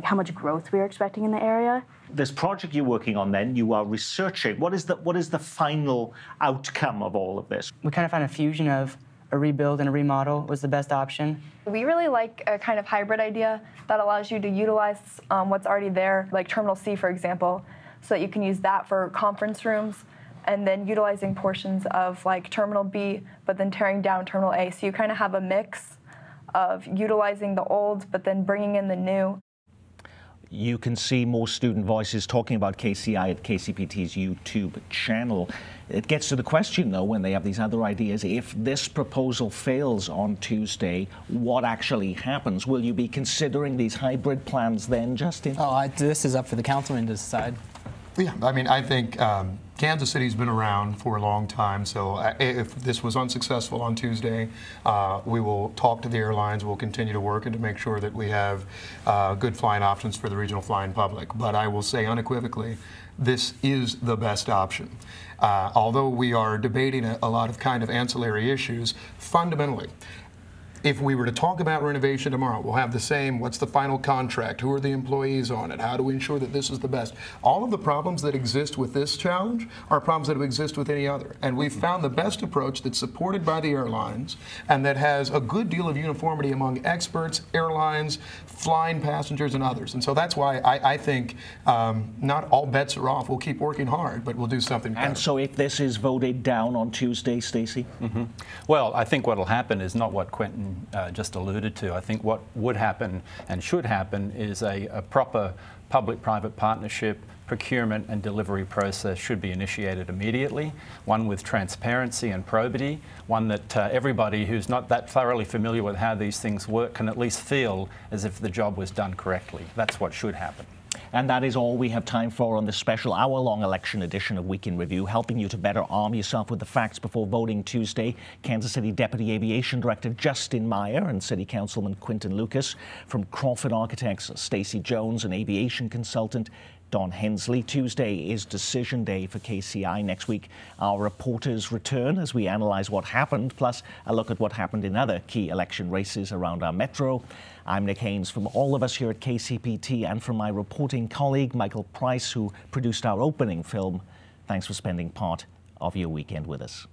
S2: how much growth we are expecting in the area.
S1: This project you're working on then, you are researching. What is the final outcome of all of this?
S22: We kind of found a fusion of a rebuild and a remodel was the best option.
S21: We really like a kind of hybrid idea that allows you to utilize what's already there, like Terminal C, for example, so that you can use that for conference rooms, and then utilizing portions of like Terminal B, but then tearing down Terminal A. So you kind of have a mix of utilizing the old, but then bringing in the new.
S1: You can see more student voices talking about KCI at KCPT's YouTube channel. It gets to the question, though, when they have these other ideas, if this proposal fails on Tuesday, what actually happens? Will you be considering these hybrid plans then, Justin?
S17: This is up for the councilman to decide.
S8: Yeah, I mean, I think Kansas City's been around for a long time, so if this was unsuccessful on Tuesday, we will talk to the airlines. We'll continue to work and to make sure that we have good flying options for the regional flying public. But I will say unequivocally, this is the best option. Although we are debating a lot of kind of ancillary issues, fundamentally, if we were to talk about renovation tomorrow, we'll have the same, what's the final contract, who are the employees on it, how do we ensure that this is the best? All of the problems that exist with this challenge are problems that would exist with any other. And we've found the best approach that's supported by the airlines and that has a good deal of uniformity among experts, airlines, flying passengers, and others. And so that's why I think not all bets are off. We'll keep working hard, but we'll do something better.
S1: And so if this is voted down on Tuesday, Stacey?
S16: Well, I think what will happen is not what Quentin just alluded to. I think what would happen and should happen is a proper public-private partnership procurement and delivery process should be initiated immediately, one with transparency and probity, one that everybody who's not that thoroughly familiar with how these things work can at least feel as if the job was done correctly. That's what should happen.
S1: And that is all we have time for on this special hour-long election edition of Week in Review, helping you to better arm yourself with the facts before voting Tuesday. Kansas City Deputy Aviation Director Justin Meyer and City Councilman Quinton Lucas. From Crawford Architects, Stacey Jones, and aviation consultant Don Hensley. Tuesday is decision day for KCI. Next week, our reporters return as we analyze what happened, plus a look at what happened in other key election races around our metro. I'm Nick Haynes. From all of us here at KCPT and from my reporting colleague, Michael Price, who produced our opening film, thanks for spending part of your weekend with us.